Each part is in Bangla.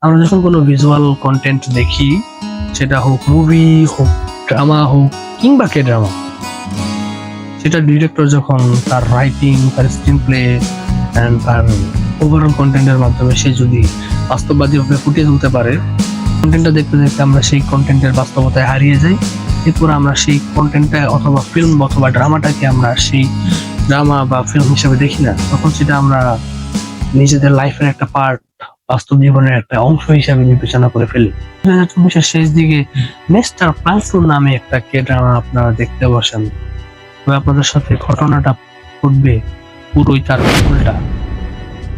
আমরা যখন কোনো ভিজুয়াল কন্টেন্ট দেখি, সেটা হোক মুভি, হোক ড্রামা, হোক কিংবা কে ড্রামা, সেটা ডিরেক্টর যখন তার রাইটিং, তার স্ক্রিন প্লে অ্যান্ড তার ওভারঅল কন্টেন্টের মাধ্যমে সে যদি বাস্তববাদীভাবে ফুটিয়ে তুলতে পারে, কন্টেন্টটা দেখতে দেখতে আমরা সেই কন্টেন্টের বাস্তবতায় হারিয়ে যাই। এরপর আমরা সেই কন্টেন্টটা অথবা ফিল্ম অথবা ড্রামাটাকে আমরা সেই ড্রামা বা ফিল্ম হিসেবে দেখি না, তখন সেটা আমরা নিজেদের লাইফের একটা পার্ট, বাস্তব জীবনের একটা অংশ হিসাবে বিবেচনা করে ফেলি। 2024-এর শেষ দিকে মিস্টার প্লাঙ্কটন নামে একটা কে ড্রামা আপনারা দেখতে বসেন, তবে আপনাদের সাথে ঘটনাটা ঘটবে পুরোই তার উল্টা।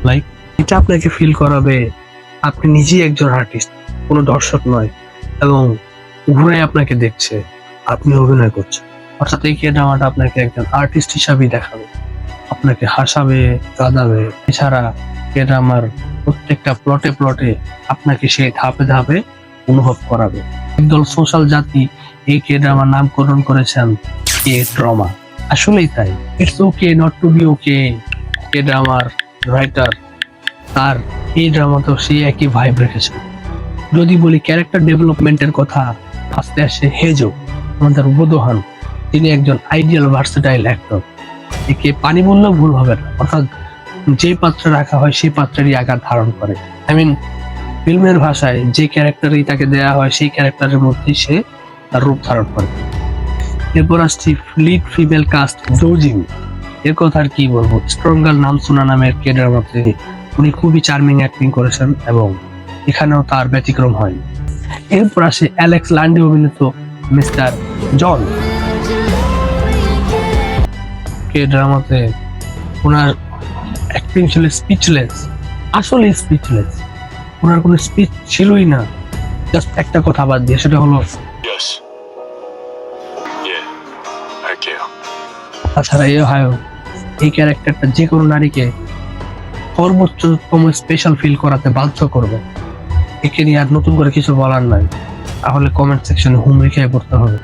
লাইক এটা আপনাকে ফিল করাবে আপনি নিজেই একজন আর্টিস্ট, কোনো দর্শক নয়, এবং ঘুরে আপনাকে দেখছে, আপনি অভিনয় করছেন। অর্থাৎ এই কে ড্রামাটা আপনাকে একজন আর্টিস্ট হিসাবেই দেখাবে, আপনাকে হাসাবে, কাঁদাবে। এছাড়া কে ড্রামার প্রত্যেকটা প্লটে প্লটে আপনাকে সেই ধাপে ধাপে অনুভব করাবে। একদল সোশ্যাল জাতি এই কে ড্রামার নামকরণ করেছেন কে ড্রামা। আসলেই তাই, it's okay not to be okay. কে ড্রামার রাইটার তার এই ড্রামাতেও সেই একই ভাইব রেখেছে। যদি বলি ক্যারেক্টার ডেভেলপমেন্টের কথা, আস্তে আস্তে হেজো আমাদের বোধহান, তিনি একজন আইডিয়াল ভার্সেটাইল অ্যাক্টর। একে পানি বললেও ভুল হবে না, অর্থাৎ যে পাত্রে রাখা হয় সেই পাত্রেরই আকার ধারণ করে। ফিল্মের ভাষায় যে ক্যারেক্টারই তাকে দেয়া হয় সেই ক্যারেক্টারের মধ্যেই সে তার রূপ ধারণ করে। এরপর আসছি লিড ফিমেল কাস্ট জোজিং। এর কথা আর কি বলবো, স্ট্রঙ্গার নাম শোনা নামের কে ড্রামাতে উনি খুবই চার্মিং অ্যাক্টিং করেছেন এবং এখানেও তার ব্যতিক্রম হয়নি। এরপর আসে অ্যালেক্স ল্যান্ডে অভিনীত মিস্টার জন। কে ড্রামাতে ওনার অ্যাক্টিং ছিল স্পিচলেস, আসলে স্পিচলেস। ওনার কোনো স্পিচ ছিলই না, জাস্ট একটা কথা বাদ দিয়ে, সেটা হলো Yes. Yeah. Thank you. তাছাড়া এই ক্যারেক্টারটা যে কোনো নারীকে সর্বোচ্চতম স্পেশাল ফিল করাতে বাধ্য করবে। একে নিয়ে আর নতুন করে কিছু বলার নাই, তাহলে কমেন্ট সেকশনে হুমড়ি খেয়ে পড়তে হবে।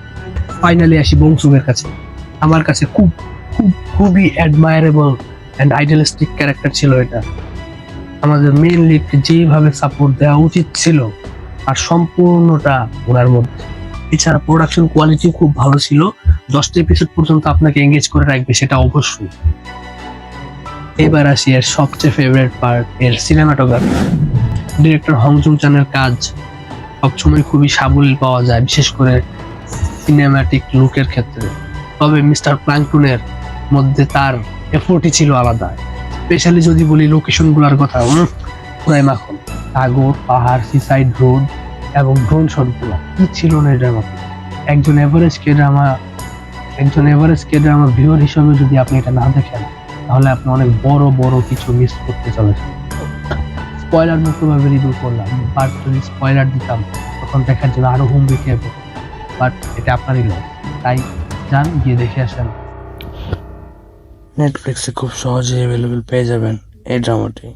ফাইনালি আসি বংশুকের কাছে। আমার কাছে খুবই অ্যাডমায়ারেবল অ্যান্ড আইডিয়ালিস্টিক ক্যারেক্টার ছিল এটা। আমাদের মেইন লিডকে যেভাবে সাপোর্ট দেওয়া উচিত ছিল আর সম্পূর্ণটা ওনার মধ্যে। এছাড়া প্রোডাকশন কোয়ালিটি খুব ভালো ছিল, 10টা এপিসোড পর্যন্ত আপনাকে এঙ্গেজ করে রাখবে, সেটা অবশ্যই। এবার আসি এর সবচেয়ে ফেভারিট পার্ট, এর সিনেমাটোগ্রাফি। ডিরেক্টর হং জুং চানের কাজ সবসময় খুবই সাবলীল পাওয়া যায়, বিশেষ করে সিনেম্যাটিক লুকের ক্ষেত্রে। তবে মিস্টার প্লাঙ্কটনের মধ্যে তার এফোর্টই ছিল আলাদা। স্পেশালি যদি বলি লোকেশন গুলার কথা, পুরাই মাখন। সাগর, পাহাড়, সিসাইড রোড এবং ড্রোন শট গুলা কি ছিল না এটার মধ্যে। একজন এভারেজ কে ড্রামা ভিউয়ার হিসেবে যদি আপনি এটা না দেখেন, তাহলে আপনি অনেক বড় কিছু মিস করতে চলেছেন। স্পয়লার মুক্তভাবে রিভিউ করলাম, বাট যদি স্পয়লার দিতাম তখন দেখার জন্য আরো হুমড়ি খেয়ে পড়ত। বাট এটা আপনারই লস, তাই যান গিয়ে দেখে আসেন। নেটফ্লিক্সে খুব সহজে অ্যাভেলেবেল পেয়ে যাবেন এই ড্রামাটি।